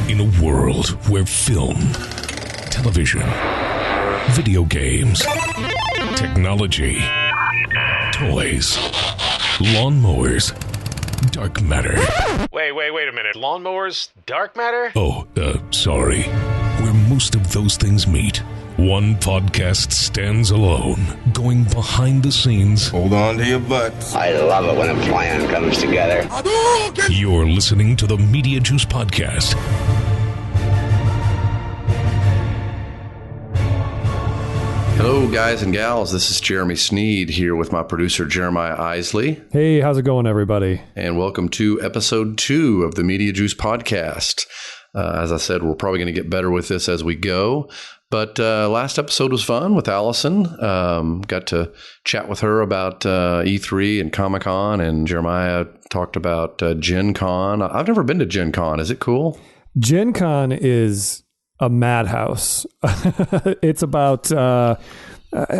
In a world where film, television, video games, technology, toys, lawnmowers, dark matter. Wait a minute. Lawnmowers, dark matter? Sorry. Where most of those things meet, one podcast stands alone, going behind the scenes. Hold on to your butts. I love it when a plan comes together. Hadouken! You're listening to the Mediajuice podcast. Hello, guys and gals. This is Jeremy Sneed here with my producer, Jeremiah Isley. Hey, how's it going, everybody? And welcome to episode 2 of the Mediajuice podcast. As I said, we're probably going to get better with this as we go. But last episode was fun with Allison. Got to chat with her about E3 and Comic-Con, and Jeremiah talked about Gen Con. I've never been to Gen Con. Is it cool? Gen Con is a madhouse. It's about, I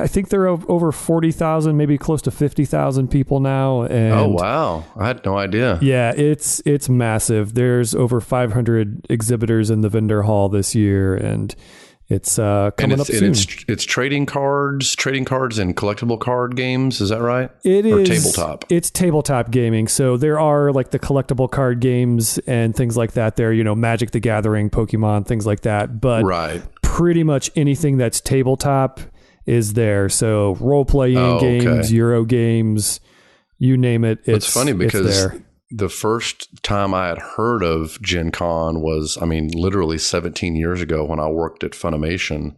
think there are over 40,000, maybe close to 50,000 people now. And oh, wow. I had no idea. Yeah, it's massive. There's over 500 exhibitors in the vendor hall this year, and it's coming up soon. It's trading cards and collectible card games. Is that right? It or is. Tabletop. It's tabletop gaming. So there are like the collectible card games and things like that there, you know, Magic the Gathering, Pokemon, things like that. But right. Pretty much anything that's tabletop is there. So role-playing games, Euro games, you name it. It's funny because it's there. The first time I had heard of Gen Con was, literally 17 years ago when I worked at FUNimation.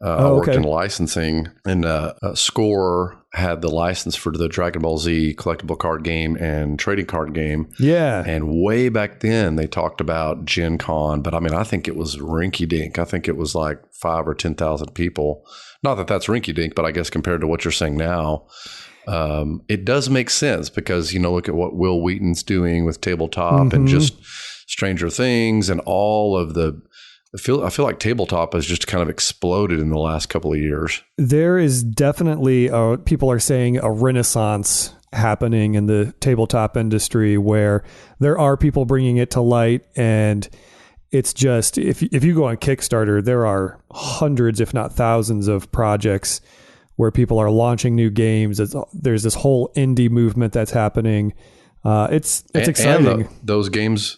I worked in licensing, and Score had the license for the Dragonball Z collectible card game and trading card game. Yeah. And way back then, they talked about Gen Con, but I think it was rinky-dink. I think it was like 5,000 or 10,000 people. Not that that's rinky-dink, but I guess compared to what you're saying now, it does make sense because, look at what Will Wheaton's doing with tabletop and just Stranger Things and all of I feel like tabletop has just kind of exploded in the last couple of years. There is definitely, people are saying, a renaissance happening in the tabletop industry where there are people bringing it to light, and it's just, if you go on Kickstarter, there are hundreds, if not thousands of projects where people are launching new games. There's this whole indie movement that's happening. It's exciting. And those games,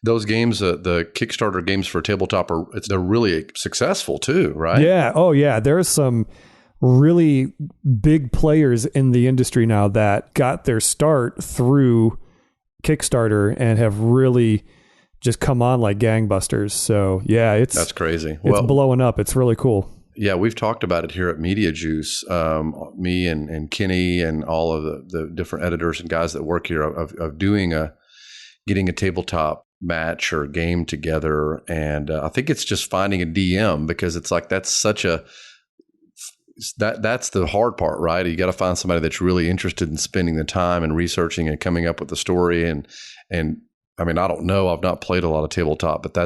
the Kickstarter games for tabletop they're really successful too, right? Yeah. Oh yeah. There are some really big players in the industry now that got their start through Kickstarter and have really just come on like gangbusters. So yeah, that's crazy. It's blowing up. It's really cool. Yeah, we've talked about it here at Mediajuice, me and Kenny and all of the different editors and guys that work here of getting a tabletop match or game together. And I think it's just finding a DM, because it's like that's the hard part, right? You got to find somebody that's really interested in spending the time and researching and coming up with the story. And I don't know, I've not played a lot of tabletop, but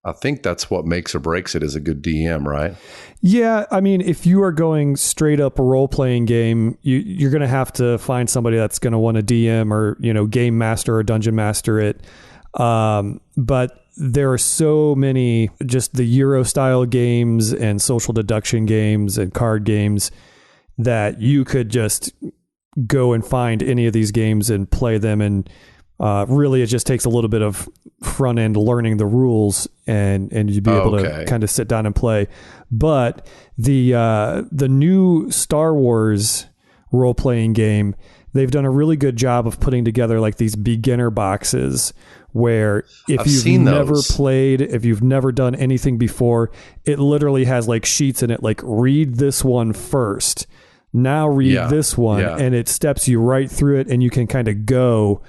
I think that's what makes or breaks it, is a good DM, right? Yeah. If you are going straight up a role-playing game, you're going to have to find somebody that's going to want to DM or, game master or dungeon master it. But there are so many just the Euro style games and social deduction games and card games that you could just go and find any of these games and play them. And really, it just takes a little bit of front end learning the rules, and you'd be able to kind of sit down and play. But the new Star Wars role playing game, they've done a really good job of putting together like these beginner boxes where if you've never played, if you've never done anything before, it literally has like sheets in it, like read this one first, now read this one, and it steps you right through it, and you can kind of go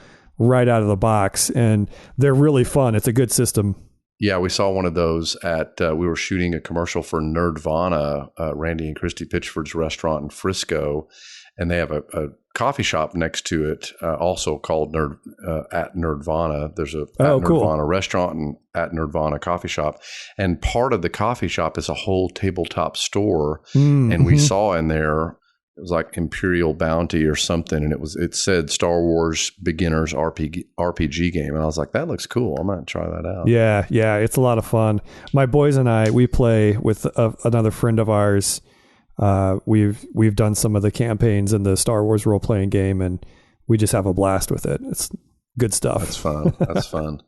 right out of the box, and they're really fun. It's a good system. Yeah, we saw one of those we were shooting a commercial for Nerdvana, Randy and Christy Pitchford's restaurant in Frisco, and they have a coffee shop next to it, also called at Nerdvana. There's a Nerdvana restaurant and at Nerdvana coffee shop, and part of the coffee shop is a whole tabletop store, and we saw in there it was like Imperial Bounty or something, and it said Star Wars Beginners RPG game, and I was like, that looks cool. I'm gonna try that out. Yeah, it's a lot of fun. My boys and I, we play with another friend of ours. We've done some of the campaigns in the Star Wars role playing game, and we just have a blast with it. It's good stuff. That's fun. That's fun.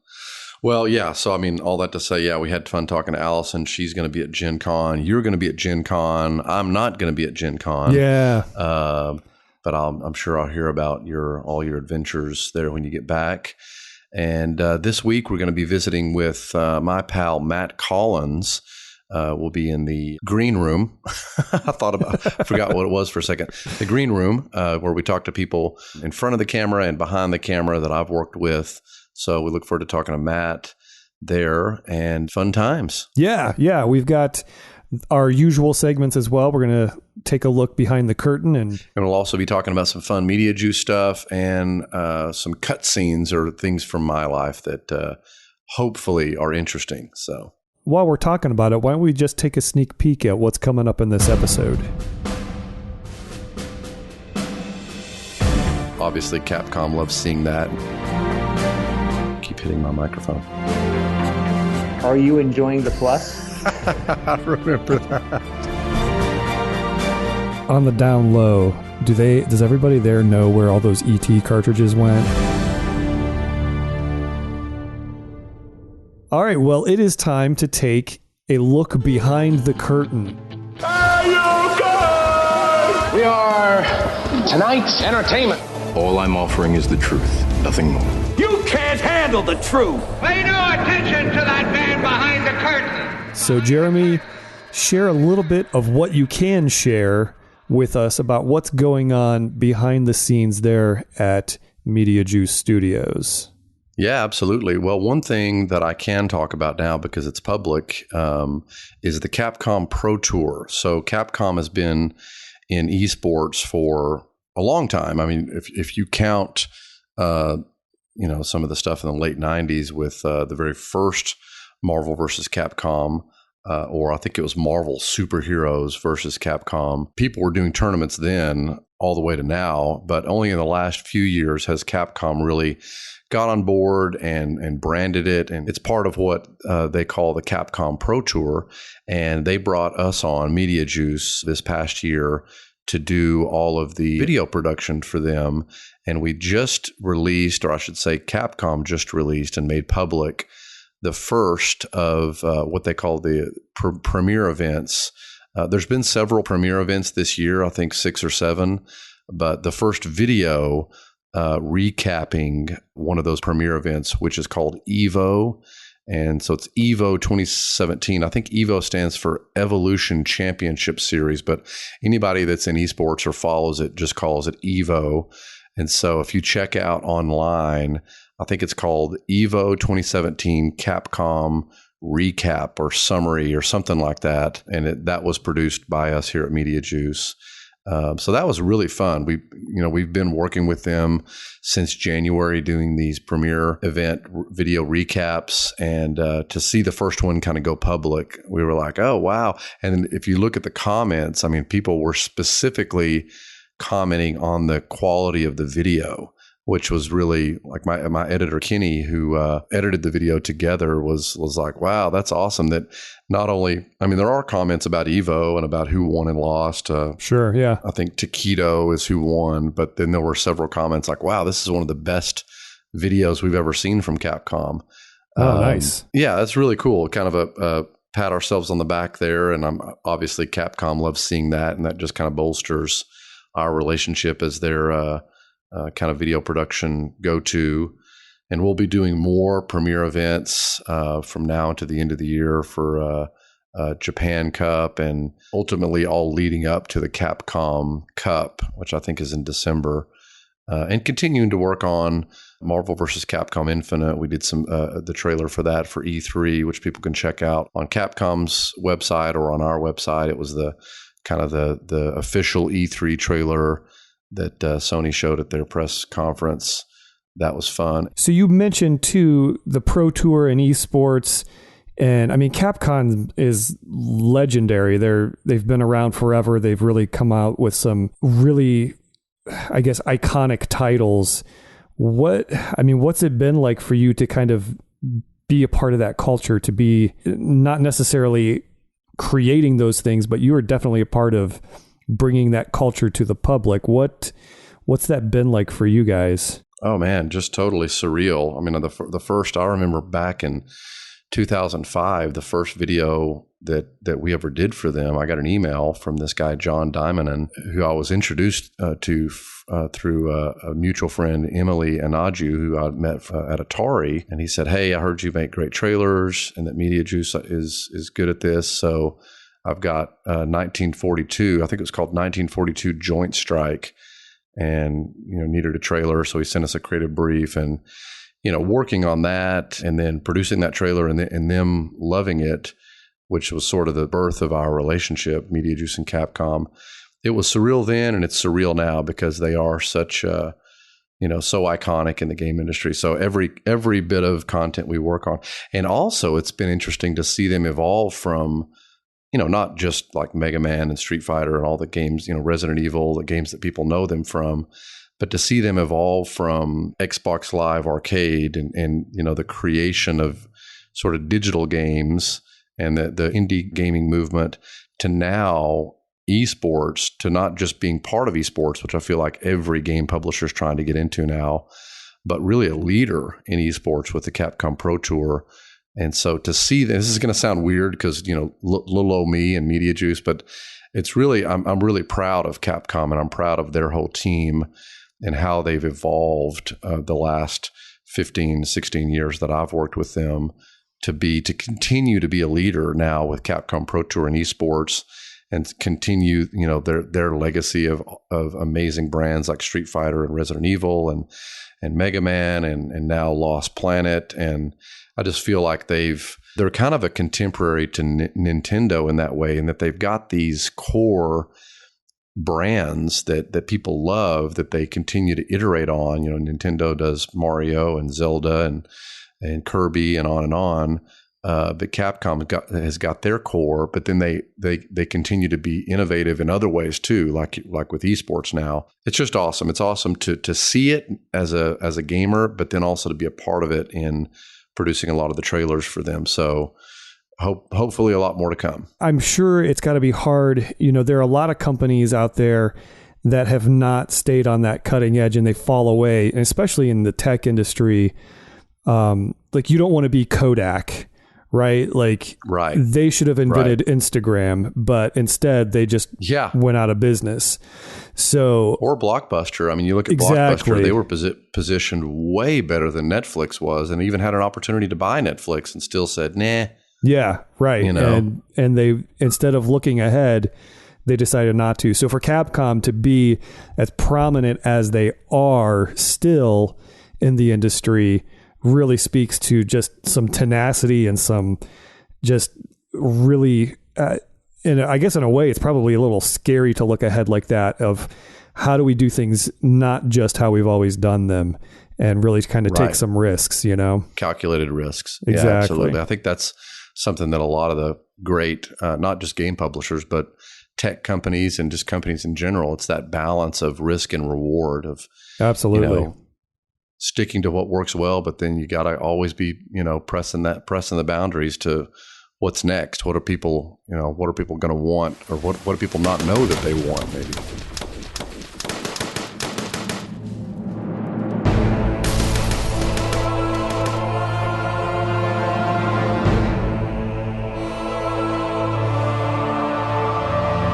Well, yeah. So, I mean, all that to say, yeah, we had fun talking to Allison. She's going to be at Gen Con. You're going to be at Gen Con. I'm not going to be at Gen Con. Yeah. But I'm sure I'll hear about all your adventures there when you get back. And this week, we're going to be visiting with my pal, Matt Collins. We'll be in the green room. I forgot what it was for a second. The green room, where we talk to people in front of the camera and behind the camera that I've worked with. So we look forward to talking to Matt there, and fun times. Yeah. We've got our usual segments as well. We're going to take a look behind the curtain. And we'll also be talking about some fun Mediajuice stuff and some cutscenes or things from my life that hopefully are interesting. So while we're talking about it, why don't we just take a sneak peek at what's coming up in this episode? Obviously, Capcom loves seeing that. Keep hitting my microphone. Are you enjoying the plus? I remember that. On the down low, does everybody there know where all those ET cartridges went? All right, well, it is time to take a look behind the curtain. We are tonight's entertainment. All I'm offering is the truth, nothing more. You can't handle the truth. Pay no attention to that man behind the curtain. So, Jeremy, share a little bit of what you can share with us about what's going on behind the scenes there at Mediajuice Studios. Yeah, absolutely. Well, one thing that I can talk about now because it's public is the Capcom Pro Tour. So Capcom has been in esports for a long time. I mean, if you count, some of the stuff in the late 90s with the very first Marvel versus Capcom, or I think it was Marvel Superheroes versus Capcom. People were doing tournaments then all the way to now, but only in the last few years has Capcom really got on board and branded it. And it's part of what they call the Capcom Pro Tour. And they brought us on, Mediajuice, this past year to do all of the video production for them. And we just released, or I should say Capcom just released and made public the first of what they call the premiere events. There's been several premiere events this year, I think 6 or 7, but the first video recapping one of those premiere events, which is called EVO. And so it's EVO 2017. I think EVO stands for Evolution Championship Series, but anybody that's in esports or follows it just calls it EVO. And so if you check out online, I think it's called EVO 2017 Capcom Recap or Summary or something like that. And that was produced by us here at Mediajuice. So that was really fun. We've been working with them since January doing these premiere event video recaps, and to see the first one kind of go public, we were like, oh, wow. And if you look at the comments, I mean, people were specifically commenting on the quality of the video, which was really like my editor, Kenny, who edited the video together was like, wow, that's awesome. That not only, I mean, there are comments about EVO and about who won and lost. Sure, yeah. I think Taquito is who won, but then there were several comments like, wow, this is one of the best videos we've ever seen from Capcom. Oh, nice. Yeah, that's really cool. Kind of a pat ourselves on the back there. And obviously Capcom loves seeing that, and that just kind of bolsters our relationship as their kind of video production go-to. And we'll be doing more premiere events from now to the end of the year for Japan Cup, and ultimately all leading up to the Capcom Cup, which I think is in December. And continuing to work on Marvel vs. Capcom Infinite. We did some the trailer for that for E3, which people can check out on Capcom's website or on our website. It was the kind of the official E3 trailer that Sony showed at their press conference. That was fun. So you mentioned too the Pro Tour and esports. And I mean, Capcom is legendary. They've been around forever. They've really come out with some really, I guess, iconic titles. What's it been like for you to kind of be a part of that culture, to be not necessarily creating those things, but you are definitely a part of bringing that culture to the public? What's that been like for you guys? Oh man, just totally surreal. I mean, the first, I remember back in 2005, the first video that we ever did for them, I got an email from this guy, John Diamond, who I was introduced to through a mutual friend, Emily Anaju, who I met at Atari. And he said, "Hey, I heard you make great trailers and that Mediajuice is good at this. So I've got 1942, I think it was called 1942 Joint Strike, and needed a trailer." So he sent us a creative brief, and working on that and then producing that trailer and them loving it, which was sort of the birth of our relationship, Mediajuice and Capcom. It was surreal then, and it's surreal now because they are such so iconic in the game industry. So every bit of content we work on, and also it's been interesting to see them evolve from not just like Mega Man and Street Fighter and all the games, Resident Evil, the games that people know them from, but to see them evolve from Xbox Live Arcade and the creation of sort of digital games and the indie gaming movement to now esports, to not just being part of esports, which I feel like every game publisher is trying to get into now, but really a leader in esports with the Capcom Pro Tour. And so to see this is going to sound weird because, little old me and Mediajuice, but it's really, I'm really proud of Capcom, and I'm proud of their whole team and how they've evolved the last 15, 16 years that I've worked with them to continue to be a leader now with Capcom Pro Tour and esports, and continue, their legacy of amazing brands like Street Fighter and Resident Evil and Mega Man and now Lost Planet. And I just feel like they're kind of a contemporary to Nintendo in that way, in that they've got these core brands that people love that they continue to iterate on. Nintendo does Mario and Zelda and Kirby and on. But Capcom has got their core, but then they continue to be innovative in other ways too, like with esports now. It's just awesome. It's awesome to see it as a gamer, but then also to be a part of it in producing a lot of the trailers for them. So hopefully a lot more to come. I'm sure it's got to be hard. There are a lot of companies out there that have not stayed on that cutting edge, and they fall away, and especially in the tech industry. Like, you don't want to be Kodak, right? Like, right. They should have invented Instagram, but instead they just went out of business. So, or Blockbuster. I mean, you look at Blockbuster, they were positioned way better than Netflix was, and even had an opportunity to buy Netflix and still said, nah. Yeah, right. And they, instead of looking ahead, they decided not to. So for Capcom to be as prominent as they are still in the industry really speaks to just some tenacity and some just really, and I guess in a way, it's probably a little scary to look ahead like that, of how do we do things not just how we've always done them, and really kind of take some risks, Calculated risks. Exactly. Yeah, absolutely. I think that's something that a lot of the great, not just game publishers, but tech companies and just companies in general, it's that balance of risk and reward of absolutely sticking to what works well, but then you got to always be, pressing the boundaries to what's next. What are people going to want, or what do people not know that they want maybe?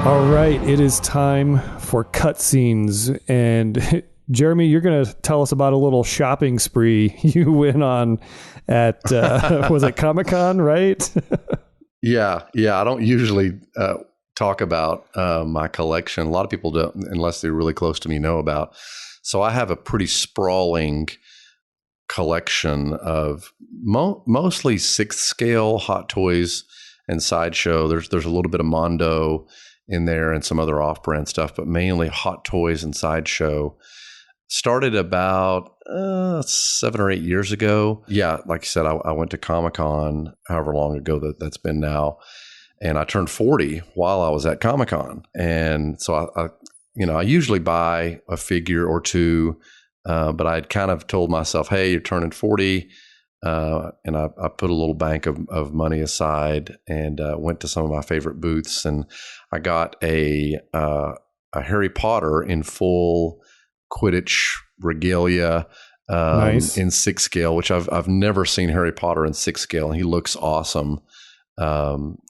All right, it is time for cutscenes, and Jeremy, you're going to tell us about a little shopping spree you went on at was it Comic-Con, right? Yeah. I don't usually talk about my collection. A lot of people don't, unless they're really close to me, know about. So I have a pretty sprawling collection of mostly 6th scale Hot Toys and SideShow. There's a little bit of Mondo in there and some other off-brand stuff, but mainly Hot Toys and SideShow. Started about 7 or 8 years ago. Yeah, like you said, I went to Comic-Con however long ago that's been now. And I turned 40 while I was at Comic-Con. And so I usually buy a figure or two, but I'd kind of told myself, hey, you're turning 40. And I put a little bank of money aside and went to some of my favorite booths. And I got a Harry Potter in full Quidditch regalia Nice. in 6 scale, which I've never seen Harry Potter in 6 scale. And he looks awesome.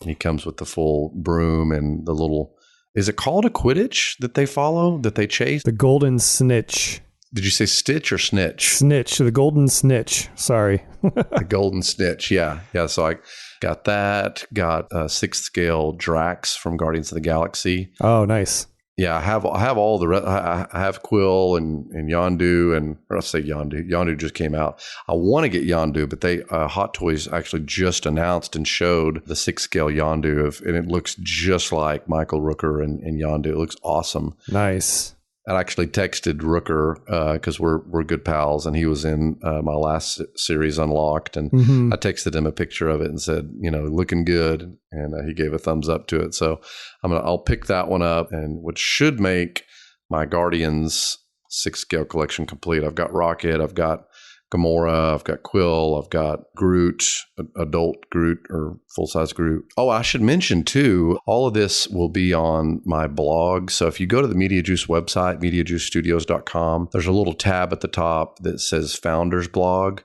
He comes with the full broom and the little, is it called a Quidditch that they follow, that they chase? The golden snitch. Did you say Stitch or Snitch? Snitch, the golden snitch. Sorry. The golden snitch. Yeah. Yeah. So I got that, got 6 scale Drax from Guardians of the Galaxy. Oh, nice. Yeah. I have all the, I have Quill and Yondu, and or I say Yondu. Yondu just came out. I want to get Yondu, but they, Hot Toys actually just announced and showed the 6 scale Yondu and it looks just like Michael Rooker and Yondu. It looks awesome. Nice. I actually texted Rooker because we're good pals, and he was in my last series, Unlocked, and I texted him a picture of it and said, looking good, and he gave a thumbs up to it. So I'll pick that one up, and which should make my Guardians 6 scale collection complete. I've got Rocket, I've got Gamora, I've got Quill, I've got Groot, adult Groot or full-size Groot. Oh, I should mention too, all of this will be on my blog. So if you go to the Mediajuice website, MediajuiceStudios.com, there's a little tab at the top that says Founders Blog.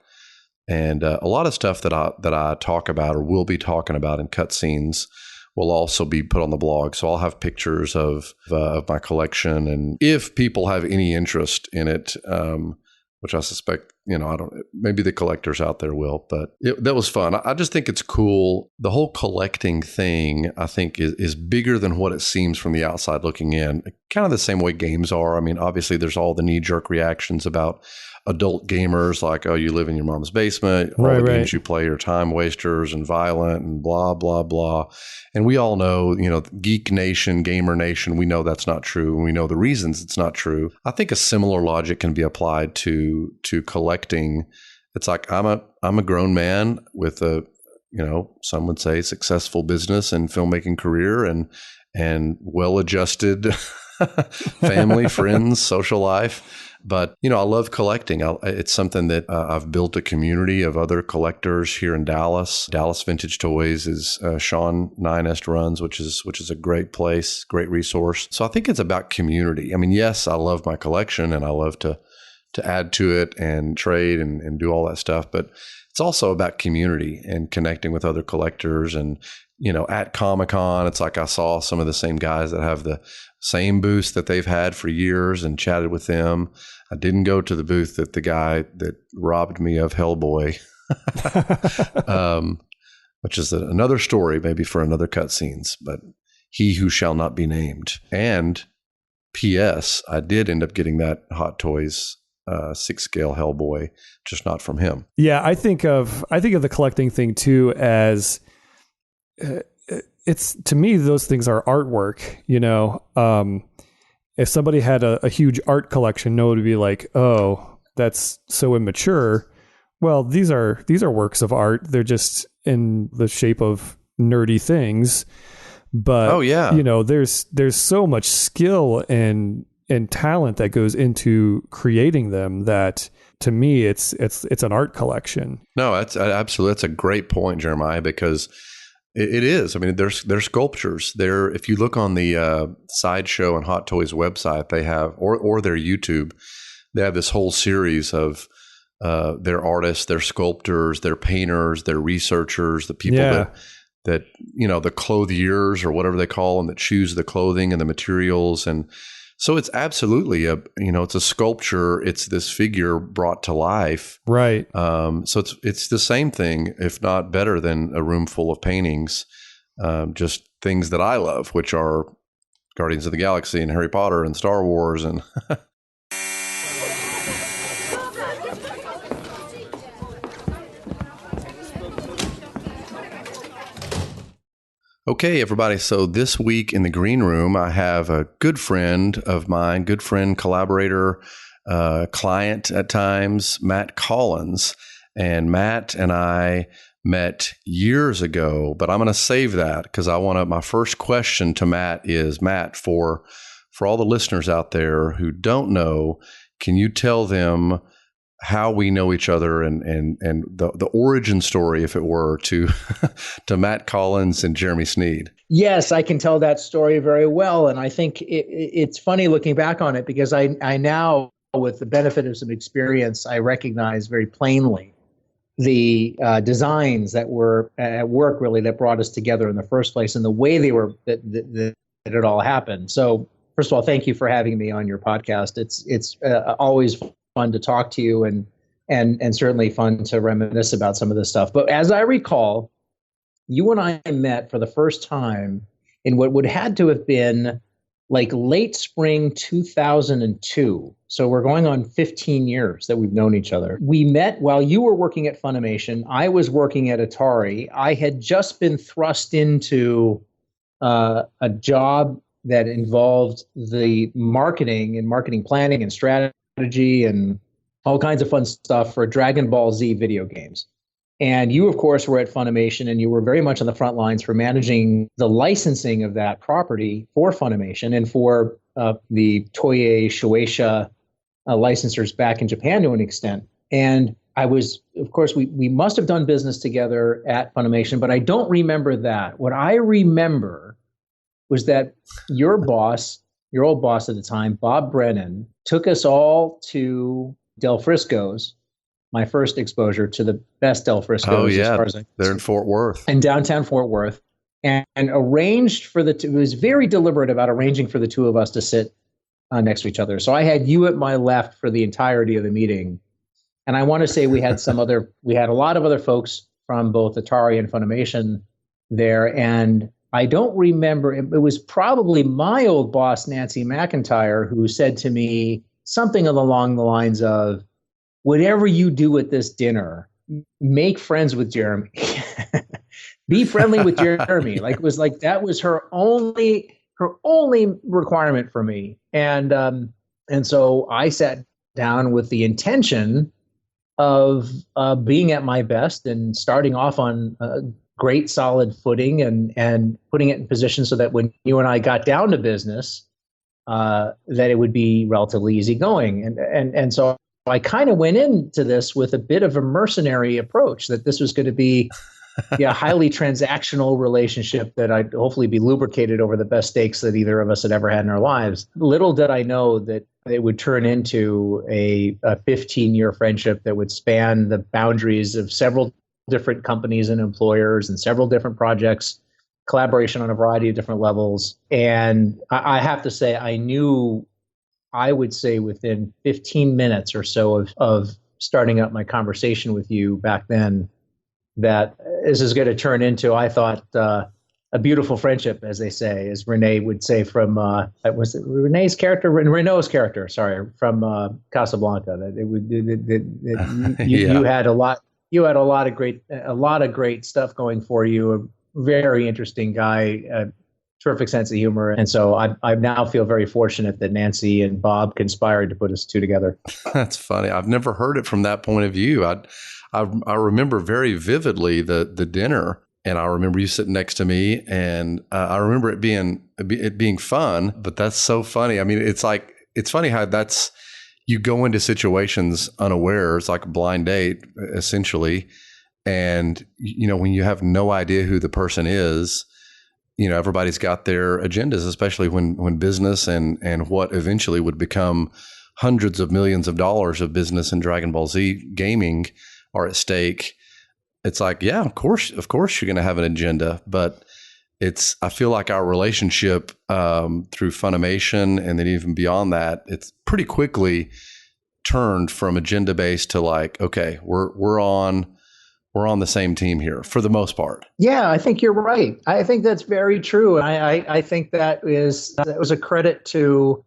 And a lot of stuff that I talk about or will be talking about in cutscenes will also be put on the blog. So I'll have pictures of my collection. And if people have any interest in it, which I suspect, maybe the collectors out there will, but that was fun. I just think it's cool. The whole collecting thing, I think, is bigger than what it seems from the outside looking in. Kind of the same way games are. I mean, obviously, there's all the knee-jerk reactions about adult gamers, like, oh, you live in your mom's basement. All the games you play are time wasters and violent and blah, blah, blah. And we all know, Geek Nation, Gamer Nation, we know that's not true. And we know the reasons it's not true. I think a similar logic can be applied to collecting. It's like, I'm a grown man with a, some would say successful business and filmmaking career and well-adjusted family, friends, social life. But, I love collecting. It's something that I've built a community of other collectors here in Dallas. Dallas Vintage Toys is Sean Ninest runs, which is a great place, great resource. So I think it's about community. I mean, yes, I love my collection and I love to add to it and trade and do all that stuff. But it's also about community and connecting with other collectors. And, at Comic-Con, it's like I saw some of the same guys that have the same booths that they've had for years and chatted with them. I didn't go to the booth that the guy that robbed me of Hellboy, which is another story, maybe for another cutscenes, but he who shall not be named. And P.S., I did end up getting that Hot Toys 6 scale Hellboy, just not from him. Yeah, I think of the collecting thing too as it's, to me, those things are artwork. If somebody had a huge art collection, no one would be like, oh, that's so immature. Well, these are works of art. They're just in the shape of nerdy things. But oh yeah, there's so much skill and talent that goes into creating them that, to me, it's an art collection. No, that's absolutely, that's a great point, Jeremiah, because it is. I mean, there's sculptures there. If you look on the SideShow and Hot Toys website, they have, or their YouTube, they have this whole series of their artists, their sculptors, their painters, their researchers, the people that the clothiers or whatever they call them that choose the clothing and the materials. And so it's absolutely it's a sculpture. It's this figure brought to life. Right. So it's the same thing, if not better than a room full of paintings, just things that I love, which are Guardians of the Galaxy and Harry Potter and Star Wars and Okay, everybody. So this week in the green room, I have a good friend of mine, good friend, collaborator, client at times, Matt Collins. And Matt and I met years ago, but I'm going to save that because my first question to Matt is, Matt, for all the listeners out there who don't know, can you tell them how we know each other and the origin story, if it were, to to Matt Collins and Jeremy Sneed? Yes, I can tell that story very well. And I think it's funny looking back on it because I now, with the benefit of some experience, I recognize very plainly the designs that were at work, really, that brought us together in the first place and the way that it all happened. So first of all, thank you for having me on your podcast. It's always fun to talk to you and certainly fun to reminisce about some of this stuff. But as I recall, you and I met for the first time in what would had to have been like late spring 2002. So we're going on 15 years that we've known each other. We met while you were working at Funimation. I was working at Atari. I had just been thrust into a job that involved the marketing and marketing planning and strategy and all kinds of fun stuff for Dragonball Z video games. And you, of course, were at Funimation, and you were very much on the front lines for managing the licensing of that property for Funimation and for the Toei Shueisha licensors back in Japan to an extent. And I was, of course, we must have done business together at Funimation, but I don't remember that. What I remember was that your boss, your old boss at the time, Bob Brennan, took us all to Del Frisco's, my first exposure to the best Del Frisco's. Oh, yeah. As far as they're in Fort Worth. In downtown Fort Worth. And arranged for it was very deliberate about arranging for the two of us to sit next to each other. So I had you at my left for the entirety of the meeting. And I want to say we had a lot of other folks from both Atari and Funimation there. And I don't remember, it was probably my old boss, Nancy McIntyre, who said to me something along the lines of, whatever you do at this dinner, make friends with Jeremy. Be friendly with Jeremy. Like, it was like, that was her only requirement for me. And so I sat down with the intention of being at my best and starting off on a great solid footing and putting it in position so that when you and I got down to business, that it would be relatively easygoing. And so I kind of went into this with a bit of a mercenary approach, that this was going to be a highly transactional relationship that I'd hopefully be lubricated over the best steaks that either of us had ever had in our lives. Little did I know that it would turn into a 15-year friendship that would span the boundaries of several different companies and employers and several different projects, collaboration on a variety of different levels. And I have to say, I would say within 15 minutes or so of starting up my conversation with you back then, that this is going to turn into, I thought, a beautiful friendship, as they say, as Renee would say from, was it Renee's character? Renault's character, sorry, from Casablanca. That it would, you had a lot of great stuff going for you. A very interesting guy, terrific sense of humor. And so I now feel very fortunate that Nancy and Bob conspired to put us two together. That's funny. I've never heard it from that point of view. I remember very vividly the dinner, and I remember you sitting next to me, and I remember it being fun. But that's so funny. I mean, it's funny how you go into situations unaware. It's like a blind date, essentially. And, when you have no idea who the person is, everybody's got their agendas, especially when business and what eventually would become hundreds of millions of dollars of business in Dragon Ball Z gaming are at stake. It's like, yeah, of course you're going to have an agenda, but I feel like our relationship through Funimation and then even beyond that, it's pretty quickly turned from agenda based to like, okay, we're on the same team here for the most part. Yeah, I think you're right. I think that's very true. I think that was a credit to,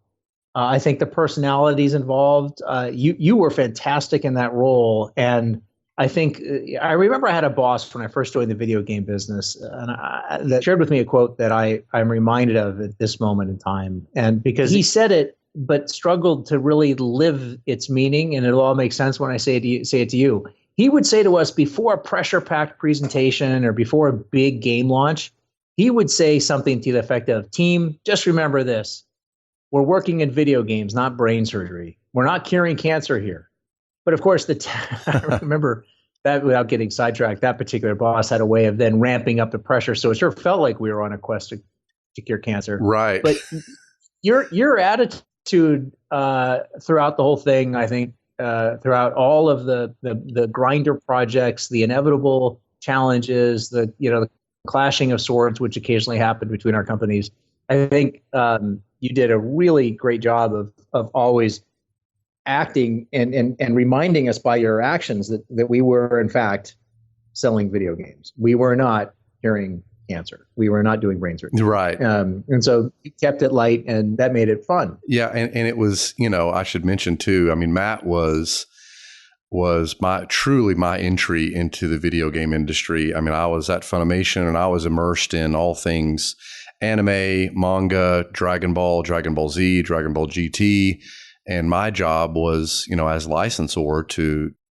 I think, the personalities involved. You were fantastic in that role. And I think, I remember I had a boss when I first joined the video game business, and that shared with me a quote that I'm reminded of at this moment in time. And because he said it but struggled to really live its meaning. And it'll all make sense when I say it to you. He would say to us before a pressure-packed presentation or before a big game launch, he would say something to the effect of, "Team, just remember this. We're working in video games, not brain surgery. We're not curing cancer here." But of course, I remember that, without getting sidetracked, that particular boss had a way of then ramping up the pressure. So it sure felt like we were on a quest to cure cancer. Right. But your attitude throughout the whole thing, I think, throughout all of the grinder projects, the inevitable challenges, the clashing of swords, which occasionally happened between our companies, I think you did a really great job of always acting and reminding us by your actions that we were in fact selling video games. We were not curing cancer. We were not doing brain surgery. Right. And so you kept it light, and that made it fun. Yeah. And it was, I should mention too, I mean, Matt was truly my entry into the video game industry. I mean, I was at Funimation and I was immersed in all things anime, manga, Dragon Ball Z, Dragon Ball GT. And my job was, as licensor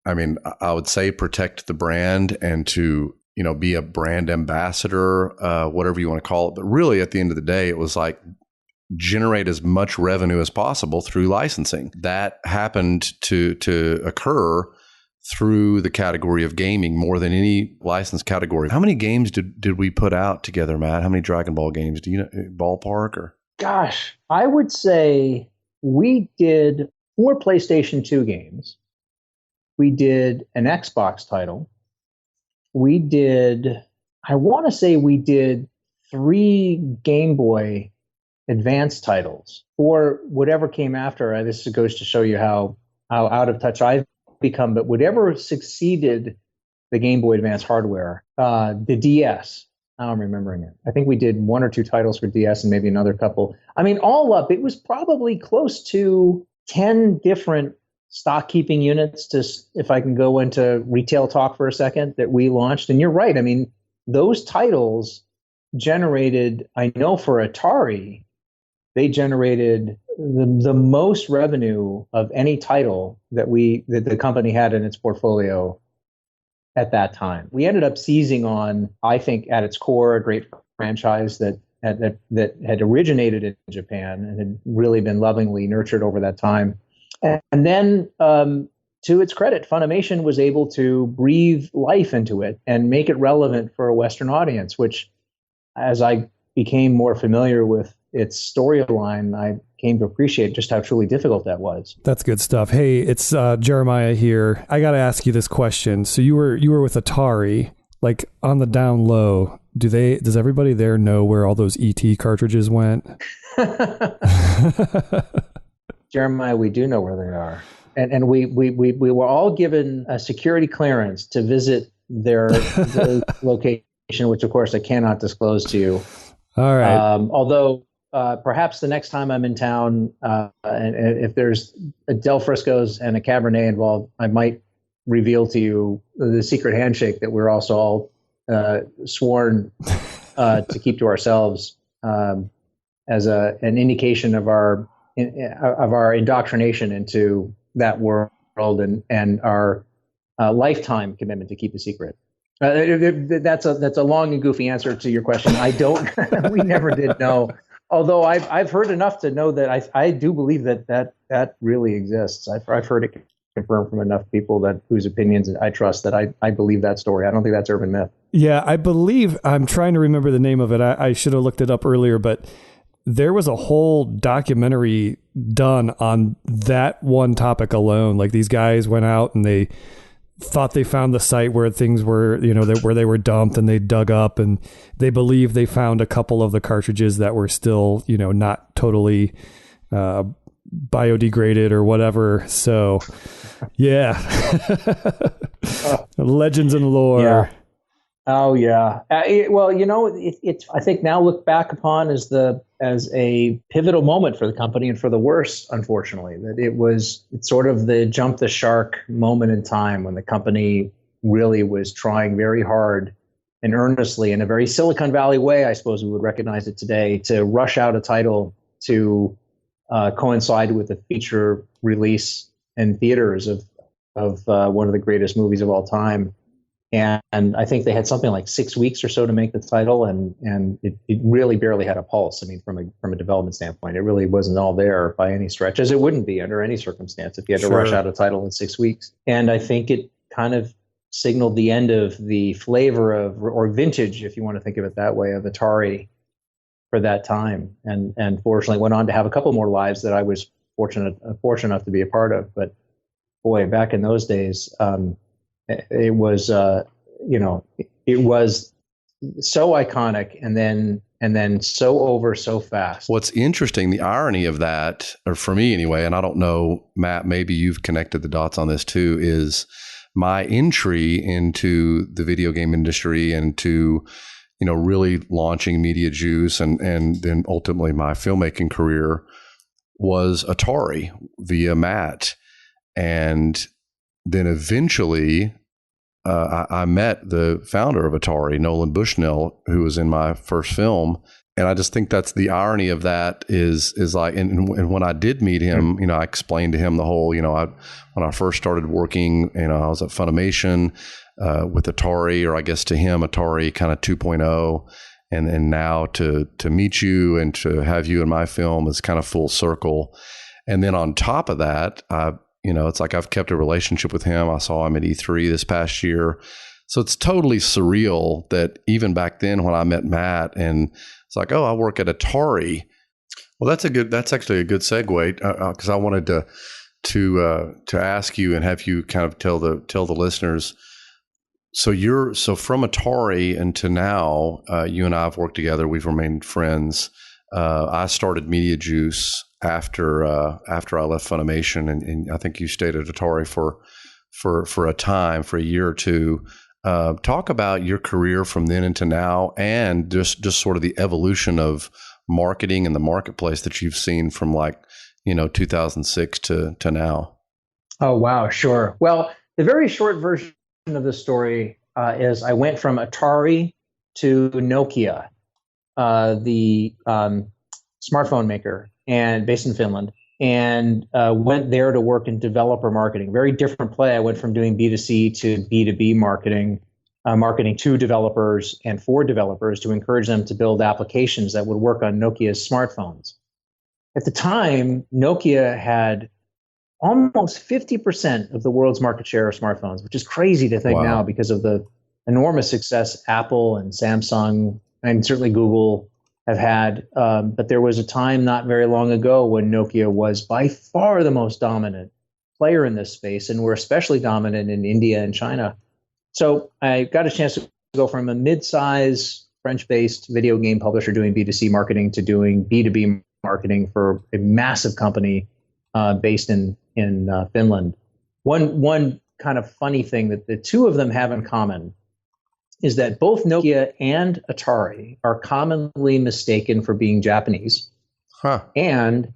I would say protect the brand and to, be a brand ambassador, whatever you want to call it. But really at the end of the day, it was like generate as much revenue as possible through licensing. That happened to occur through the category of gaming more than any licensed category. How many games did we put out together, Matt? How many Dragon Ball games? Do you know, ballpark or? Gosh, I would say we did 4 PlayStation 2 games. We did an Xbox title. We did 3 Game Boy Advance titles, or whatever came after. This goes to show you how out of touch I've become. But whatever succeeded the Game Boy Advance hardware, the DS. Now I'm remembering it. I think we did 1 or 2 titles for DS and maybe another couple. I mean, all up, it was probably close to 10 different stock keeping units, if I can go into retail talk for a second, that we launched. And you're right. I mean, those titles generated, I know for Atari, they generated the most revenue of any title that the company had in its portfolio at that time. We ended up seizing on, I think, at its core, a great franchise that had originated in Japan and had really been lovingly nurtured over that time. And then, to its credit, Funimation was able to breathe life into it and make it relevant for a Western audience, which, as I became more familiar with its storyline, I came to appreciate just how truly difficult that was. That's good stuff. Hey, it's Jeremiah here. I got to ask you this question. So you were with Atari, like on the down low. Does everybody there know where all those ET cartridges went? Jeremiah, we do know where they are. And we were all given a security clearance to visit their location, which of course I cannot disclose to you. All right. Although perhaps the next time I'm in town, and if there's a Del Frisco's and a Cabernet involved, I might reveal to you the secret handshake that we're also all sworn to keep to ourselves as an indication of our indoctrination into that world and our lifetime commitment to keep a secret. That's a long and goofy answer to your question. I don't. We never did know. Although I've heard enough to know that I do believe that really exists. I've heard it confirmed from enough people whose opinions I trust that I believe that story. I don't think that's urban myth. Yeah, I believe. I'm trying to remember the name of it. I should have looked it up earlier, but there was a whole documentary done on that one topic alone. Like, these guys went out and they thought they found the site where things were, where they were dumped, and they dug up, and they believe they found a couple of the cartridges that were still, not totally biodegraded or whatever. So, yeah. Legends and lore. Yeah. Oh yeah. Well, it's I think now looked back upon as a pivotal moment for the company, and for the worse, unfortunately. That it's sort of the jump the shark moment in time when the company really was trying very hard and earnestly, in a very Silicon Valley way, I suppose we would recognize it today, to rush out a title to coincided with the feature release in theaters of one of the greatest movies of all time. And I think they had something like 6 weeks or so to make the title, and it really barely had a pulse. I mean, from a development standpoint, it really wasn't all there by any stretch, as it wouldn't be under any circumstance if you had to rush out a title in 6 weeks. And I think it kind of signaled the end of the flavor of, or vintage, if you want to think of it that way, of Atari for that time. And fortunately went on to have a couple more lives that I was fortunate enough to be a part of. But boy, back in those days, it was it was so iconic and then so over so fast. What's interesting, the irony of that, or for me anyway, and I don't know, Matt, maybe you've connected the dots on this too, is my entry into the video game industry and to, really launching Mediajuice and then ultimately my filmmaking career was Atari via Matt. And then eventually I met the founder of Atari, Nolan Bushnell, who was in my first film. And I just think that's the irony of that is like, and when I did meet him, I explained to him the whole, when I first started working, I was at FUNimation with Atari, or I guess to him, Atari kind of 2.0. And now to meet you and to have you in my film is kind of full circle. And then on top of that, it's like I've kept a relationship with him. I saw him at E3 this past year. So it's totally surreal that even back then when I met Matt and it's like, oh, I work at Atari. Well, that's actually a good segue because I wanted to ask you and have you kind of tell the listeners. So from Atari until now, you and I have worked together. We've remained friends. I started Mediajuice after I left Funimation, and I think you stayed at Atari for a time, for a year or two. Talk about your career from then into now, and just sort of the evolution of marketing and the marketplace that you've seen from 2006 to now. Oh wow, sure. Well, the very short version of the story is I went from Atari to Nokia, the smartphone maker, and based in Finland, and went there to work in developer marketing. Very different play. I went from doing B2C to B2B marketing, marketing to developers and for developers to encourage them to build applications that would work on Nokia's smartphones. At the time, Nokia had almost 50% of the world's market share of smartphones, which is crazy to think now because of the enormous success Apple and Samsung and certainly Google have had. But there was a time not very long ago when Nokia was by far the most dominant player in this space, and were especially dominant in India and China. So I got a chance to go from a mid-size French-based video game publisher doing B2C marketing to doing B2B marketing for a massive company based in Finland. One kind of funny thing that the two of them have in common is that both Nokia and Atari are commonly mistaken for being Japanese, and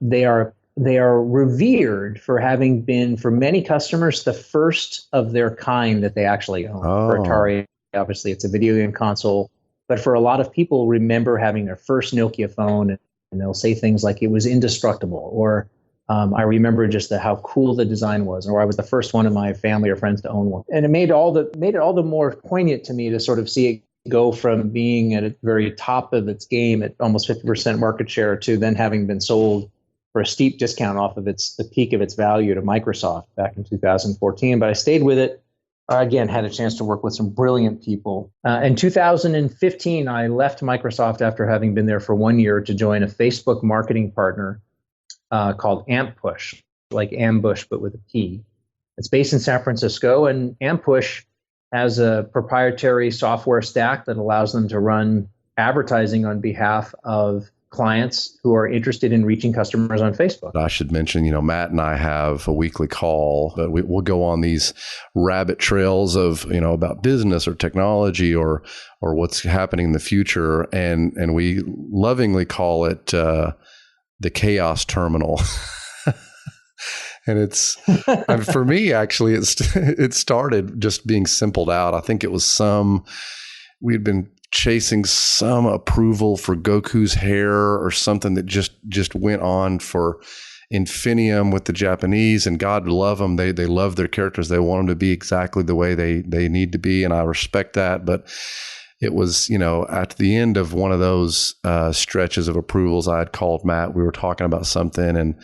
they are revered for having been, for many customers, the first of their kind that they actually own. For Atari, obviously, it's a video game console, but for a lot of people, remember having their first Nokia phone, and they'll say things like it was indestructible, or I remember just how cool the design was, or I was the first one in my family or friends to own one. And it made it all the more poignant to me to sort of see it go from being at a very top of its game at almost 50% market share to then having been sold for a steep discount off of the peak of its value to Microsoft back in 2014. But I stayed with it. Again, had a chance to work with some brilliant people. In 2015, I left Microsoft after having been there for 1 year to join a Facebook marketing partner called AmpPush, like ambush, but with a P. It's based in San Francisco, and AmpPush has a proprietary software stack that allows them to run advertising on behalf of clients who are interested in reaching customers on Facebook. I should mention, Matt and I have a weekly call, but we'll go on these rabbit trails of, about business or technology or what's happening in the future. And we lovingly call it the chaos terminal. And it's, for me, actually, it started just being simpled out. I think it was we'd been chasing some approval for Goku's hair or something that just went on for infinitum with the Japanese, and God love them. They love their characters. They want them to be exactly the way they need to be. And I respect that. But it was, at the end of one of those stretches of approvals, I had called Matt. We were talking about something and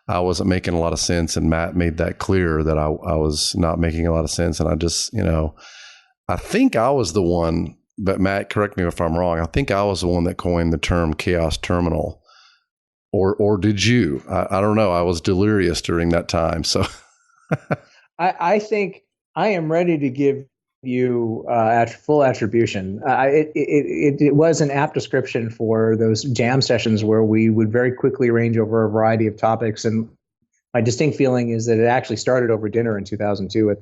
I wasn't making a lot of sense. And Matt made that clear that I was not making a lot of sense. And I just, I think I was the one, but Matt, correct me if I'm wrong. I think I was the one that coined the term Chaos Terminal. Or did you? I don't know. I was delirious during that time. So I think I am ready to give you full attribution. It was an apt description for those jam sessions where we would very quickly range over a variety of topics. And my distinct feeling is that it actually started over dinner in 2002 at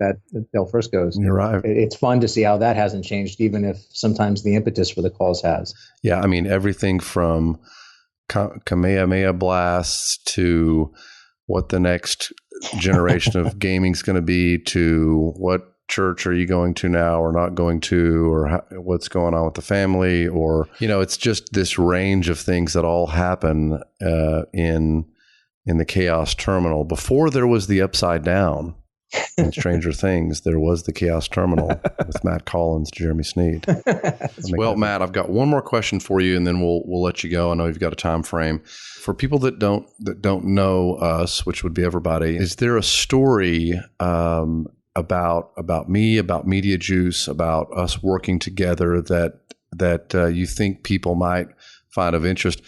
Del Frisco's. You're right. It's fun to see how that hasn't changed, even if sometimes the impetus for the calls has. Yeah, I mean, everything from Kamehameha blasts to what the next generation of gaming is going to be, to what church are you going to now or not going to, or what's going on with the family, or it's just this range of things that all happen in the Chaos Terminal. Before there was the Upside Down in Stranger Things, there was the Chaos Terminal with Matt Collins, Jeremy Sneed. Well, Matt, I've got one more question for you, and then we'll let you go. I know you've got a time frame. For people that don't know us, which would be everybody, is there a story about me, about Mediajuice, about us working together that you think people might find of interest?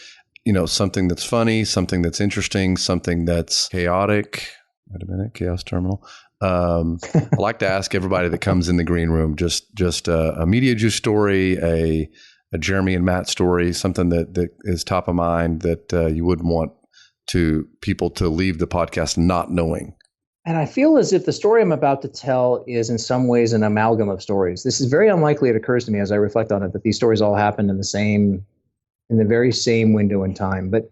Something that's funny, something that's interesting, something that's chaotic. Wait a minute, Chaos Terminal. I like to ask everybody that comes in the green room just a Mediajuice story, a Jeremy and Matt story, something that is top of mind that you wouldn't want people to leave the podcast not knowing. And I feel as if the story I'm about to tell is in some ways an amalgam of stories. This is very unlikely, it occurs to me as I reflect on it, that these stories all happened in the very same window in time. But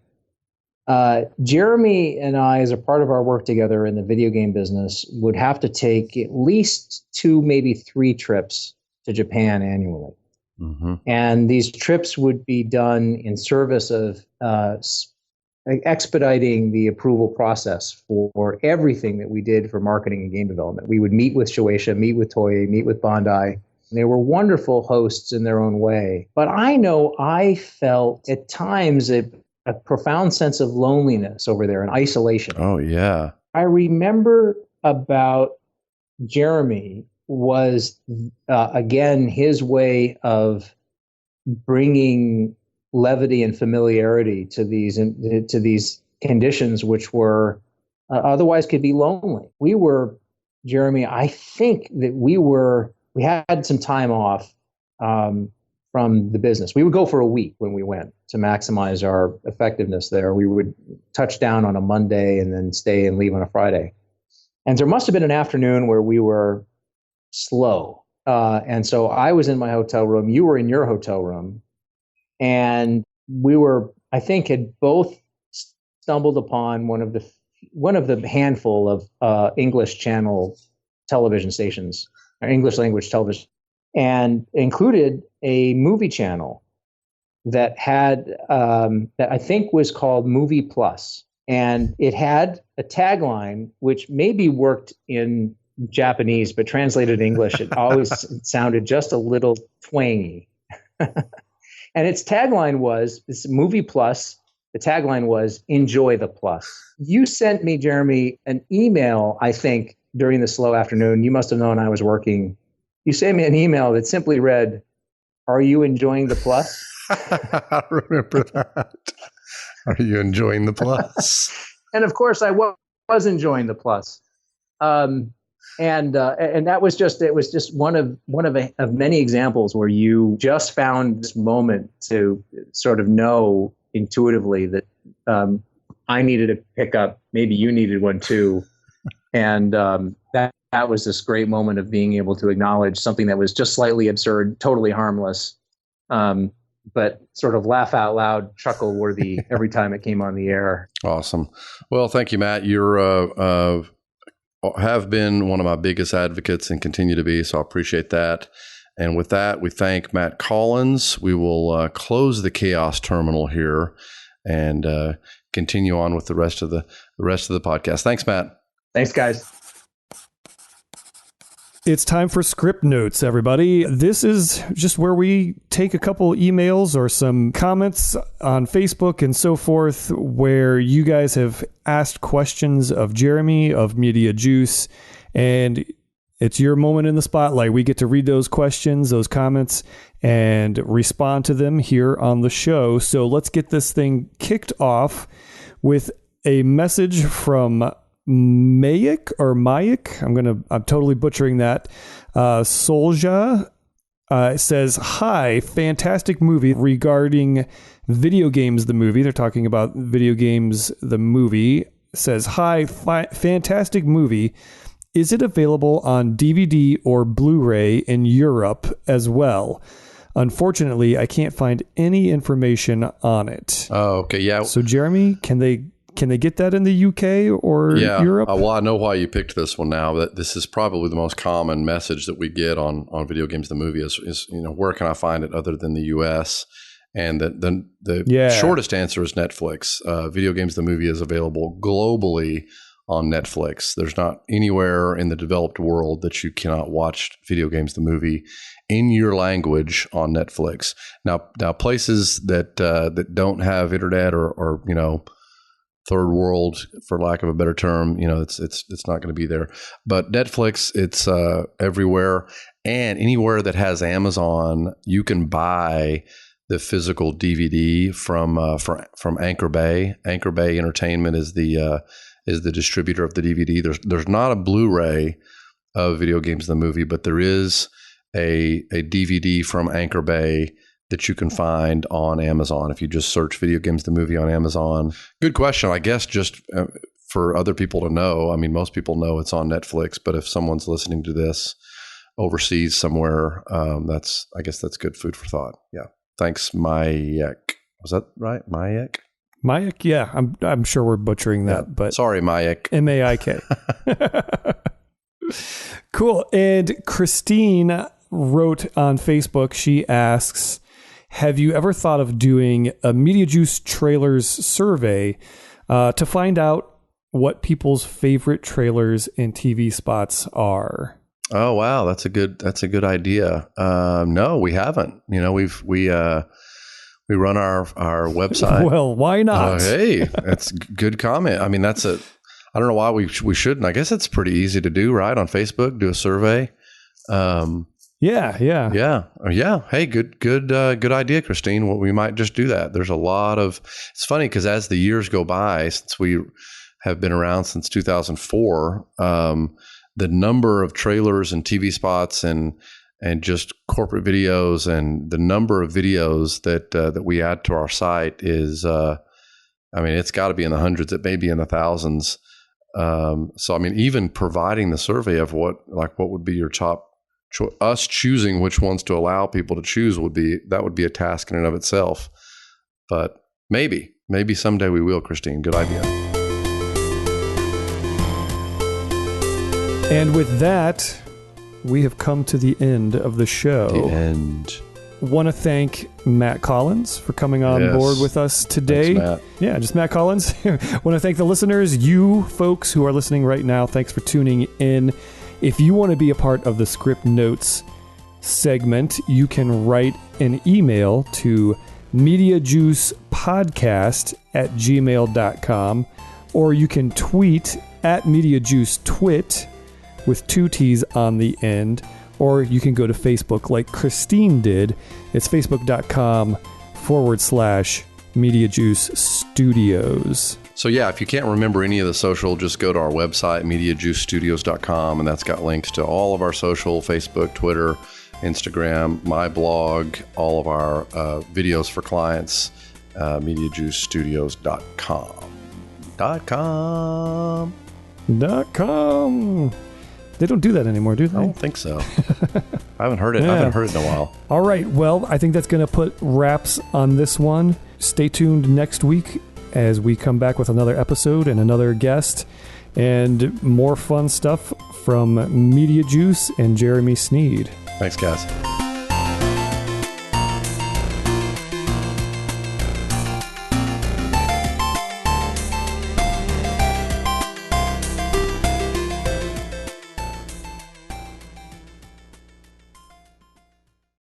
Jeremy and I, as a part of our work together in the video game business, would have to take at least 2, maybe 3 trips to Japan annually. Mm-hmm. And these trips would be done in service of expediting the approval process for everything that we did for marketing and game development. We would meet with Shueisha, meet with Toei, meet with Bandai. They were wonderful hosts in their own way. But I know I felt at times a profound sense of loneliness over there and isolation. Oh, yeah. I remember about Jeremy was, again, his way of bringing levity and familiarity to these conditions, which were otherwise could be lonely. We were, Jeremy, I think that we had some time off from the business. We would go for a week when we went to maximize our effectiveness there. We would touch down on a Monday and then stay and leave on a Friday. And there must have been an afternoon where we were slow. And so I was in my hotel room. You were in your hotel room. And we were, I think, had both stumbled upon one of the handful of English channel television stations, or English language television, and included a movie channel that had that I think was called Movie Plus, and it had a tagline which maybe worked in Japanese, but translated English, it always sounded just a little twangy. And its tagline was, this Movie Plus, the tagline was, enjoy the plus. You sent me, Jeremy, an email, I think, during the slow afternoon. You must have known I was working. You sent me an email that simply read, are you enjoying the plus? I remember that. Are you enjoying the plus? And of course, I was enjoying the plus. And that was just, it was just one of many examples where you just found this moment to sort of know intuitively that I needed to pick up, maybe you needed one too. And that was this great moment of being able to acknowledge something that was just slightly absurd, totally harmless, but sort of laugh out loud, chuckle worthy every time it came on the air. Awesome. Well, thank you, Matt. You're have been one of my biggest advocates and continue to be, so I appreciate that. And with that, we thank Matt Collins. We will close the Chaos Terminal here and continue on with the rest of the podcast. Thanks, Matt. Thanks, guys. It's time for script notes, everybody. This is just where we take a couple emails or some comments on Facebook and so forth where you guys have asked questions of Jeremy of Mediajuice, and it's your moment in the spotlight. We get to read those questions, those comments, and respond to them here on the show. So let's get this thing kicked off with a message from Mayik. I'm totally butchering that. Solja says, "Hi, fantastic movie regarding Video Games the movie." They're talking about Video Games the movie. Says, "Hi, fantastic movie. Is it available on DVD or Blu-ray in Europe as well? Unfortunately, I can't find any information on it." Oh, okay, yeah. So, Jeremy, can they get that in the UK or Europe? Well, I know why you picked this one now. That this is probably the most common message that we get on Video Games the movie is where can I find it other than the US? And the shortest answer is Netflix. Video Games the movie is available globally on Netflix. There's not anywhere in the developed world that you cannot watch Video Games the movie in your language on Netflix. Now places that don't have internet or third world, for lack of a better term, it's not going to be there. But Netflix, it's everywhere, and anywhere that has Amazon, you can buy the physical DVD from Anchor Bay. Anchor Bay Entertainment is the distributor of the DVD. There's not a Blu-ray of Video Games the movie, but there is a DVD from Anchor Bay that you can find on Amazon if you just search Video Games the movie on Amazon. Good question. I guess just for other people to know. I mean, most people know it's on Netflix, but if someone's listening to this overseas somewhere, I guess that's good food for thought. Yeah. Thanks, Mayek. Was that right? Mayek? Mayek? Yeah, I'm sure we're butchering that, but sorry, Mayek. Maik. Cool. And Christine wrote on Facebook. She asks, "Have you ever thought of doing a Mediajuice trailers survey to find out what people's favorite trailers and TV spots are?" Oh wow, that's a good idea. No, we haven't. We run our website. Well, why not? Hey, that's a good comment. I mean, I don't know why we shouldn't. I guess it's pretty easy to do, right? On Facebook, do a survey. Yeah. Hey, good idea, Christine. Well, we might just do that. There's a lot of. It's funny because as the years go by, since we have been around since 2004, the number of trailers and TV spots and just corporate videos and the number of videos that we add to our site is, it's got to be in the hundreds. It may be in the thousands. So, I mean, even providing the survey of what would be your top. Us choosing which ones to allow people to choose would be a task in and of itself. But maybe someday we will, Christine. Good idea. And with that, we have come to the end of the show. The end. Want to thank Matt Collins for coming on board with us today. Thanks, Matt. Yeah, just Matt Collins. Want to thank the listeners, you folks who are listening right now. Thanks for tuning in. If you want to be a part of the Script Notes segment, you can write an email to mediajuicepodcast@gmail.com, or you can tweet at mediajuicetwit with 2 T's on the end, or you can go to Facebook like Christine did. It's facebook.com/Mediajuice Studios. So yeah, if you can't remember any of the social, just go to our website, mediajuicestudios.com, and that's got links to all of our social, Facebook, Twitter, Instagram, my blog, all of our videos for clients, mediajuicestudios.com. .com. They don't do that anymore, do they? I don't think so. I haven't heard it. Yeah. I haven't heard it in a while. All right. Well, I think that's going to put wraps on this one. Stay tuned next week as we come back with another episode and another guest and more fun stuff from Mediajuice and Jeremy Sneed. Thanks, guys.